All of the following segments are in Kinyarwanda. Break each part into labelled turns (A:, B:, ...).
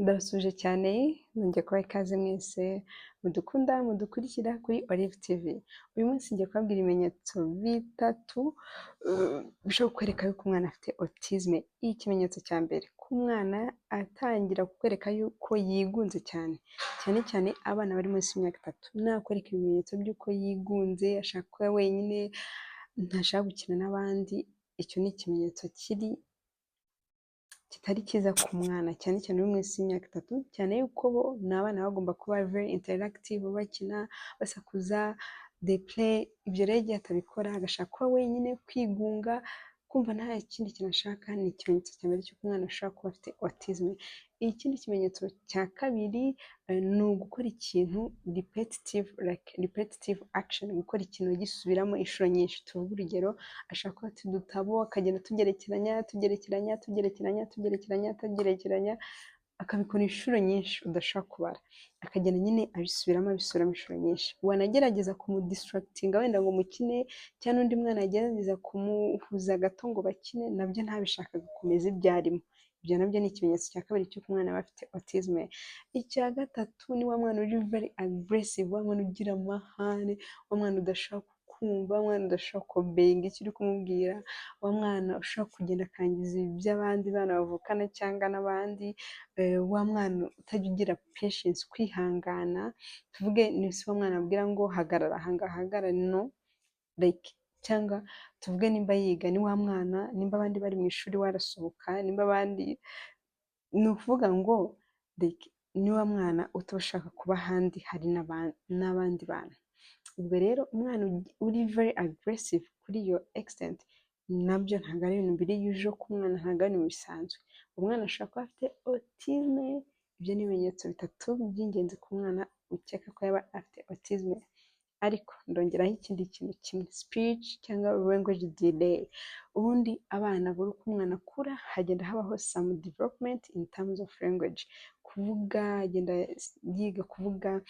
A: Ndabasuje cyane nongeye kubaha ikaze mwese mudukunda mudukurikira kuri Olive TV. Uyu munsi ngiye kubabwira ibimenyetso bitatu bishobora kukwereka yuko umwana afite autisme. Ikimenyetso cya mbere, ko umwana atangira kukwereka yuko yigunze cyane, cyane cyane abana bari munsi y'imyaka 3. Nakwereka ibimenyetso by'uko yigunze, ashaka kuba wenyine, ntashaka gukina n'abandi, icyo ni ikimenyetso kitari cyiza ku mwana, cyane cyane uri munsi y'imyaka 3, cyane yuko bo ni abana bagomba kuba very interactive, bakina, basakuza, they play. Ibyo rero igihe atabikora agashaka kuba wenyine, kwigunga, kumva nta kindi kintu ashaka, ni ikimenyetso cya mbere cy'uko umwana ashobora kuba afite autisme. Ikindi kimenyetso cya kabiri ni ugukora ikintu repetitive action, gukora ikintu gisubiramo inshuro nyinshi. Tuvuge urugero, ashaka kuba afite udutabo akagenda tugerekeranya, akabikora inshuro nyinshi udashobora kubara, akagenda nyine abisubiramo inshuro nyinshi. Wanagerageza kumudistractinga wenda ngo mukine, cyangwa undi mwana agerageza kumuhuza gato ngo bakine, nabyo ntabishaka gukomeza ibyo arimo. Ibyo nabyo ni ikimenyetso cya kabiri cy'uko umwana aba afite autisme. Icya gatatu ni wa mwana uri very aggressive, wa mwana ugira amahane, wa mwana udashaka kumva, wa mwana udashaka kubeyinga icyo uri kumubwira, wa mwana ushaka kugenda akangiza iby'abandi bana bavukana cyangwa n'abandi, wa mwana utajya ugira patience, kwihangana. Tuvuge ni wa mwana abwira ngo hagarara ahangaha, hagarara, no, like, cyangwa tuvuge nimba yiga, ni wa mwana, nimba abandi bari mu ishuri warasohoka, nimba abandi, ni ukuvuga ngo like, ni wa mwana utashaka kuba ahandi hari n'abandi bantu. Ubwo rero umwana uri very aggressive kuri iyo extent, nabyo ntabwo ari ibintu biri usual ku mwana, ntabwo ari ibintu bisanzwe. Umwana ashobora kuba afite autisme. Ibyo ni ibimenyetso bitatu by'ingenzi ku mwana ukeka ko yaba afite autisme. Ariko ndongeraho ikindi kintu kimwe, speech cyangwa language delay. Ubundi abana buri uko umwana akura hagenda habaho some development in terms of language. Kuvuga, agenda yiga kuvuga,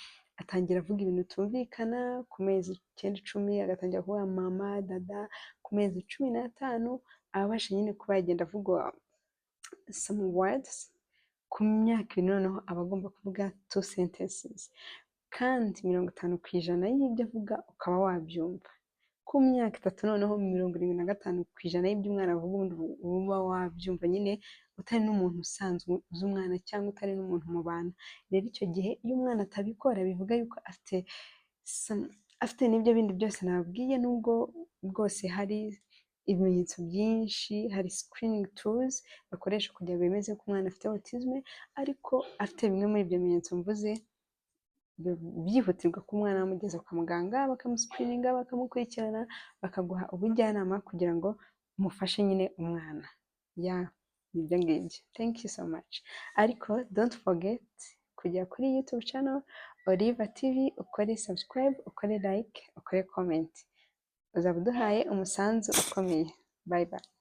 A: atangira avuga ibintu bitumvikana ku mezi 9-10, agatangira kuvuga mama, dada. Ku mezi 15 abasha nyine kuba yagenda avuga some words. Ku myaka 2 noneho aba agomba kuvuga 2 sentences, kandi 50% y'ibyo avuga ukaba wabyumva. Ku myaka 3 noneho 75% y'ibyo umwana avuga ubundi uba wabyumva, nyine utari n'umuntu usanzwe uzi umwana cyangwa utari n'umuntu mubana. Rero icyo gihe iyo umwana atabikora bivuga yuko afite n'ibyo bindi byose nababwiye, nubwo bwose hari ibimenyetso byinshi, hari screening tools bakoresha kugira ngo bemeze ko umwana afite autisme, ariko afite bimwe muri ibyo bimenyetso mvuze, byihutirwa ko umwana bamugeza kwa muganga, bakamuscreeninga, bakamukurikirana, bakaguha ubujyanama kugira ngo umufashe nyine umwana. Ibyo ngibyo. Thank you so much. Ariko don't forget kujya kuri YouTube channel Olive TV, ukore subscribe, ukore like, ukore comment. Uzaba uduhaye umusanzu ukomeye. Bye bye.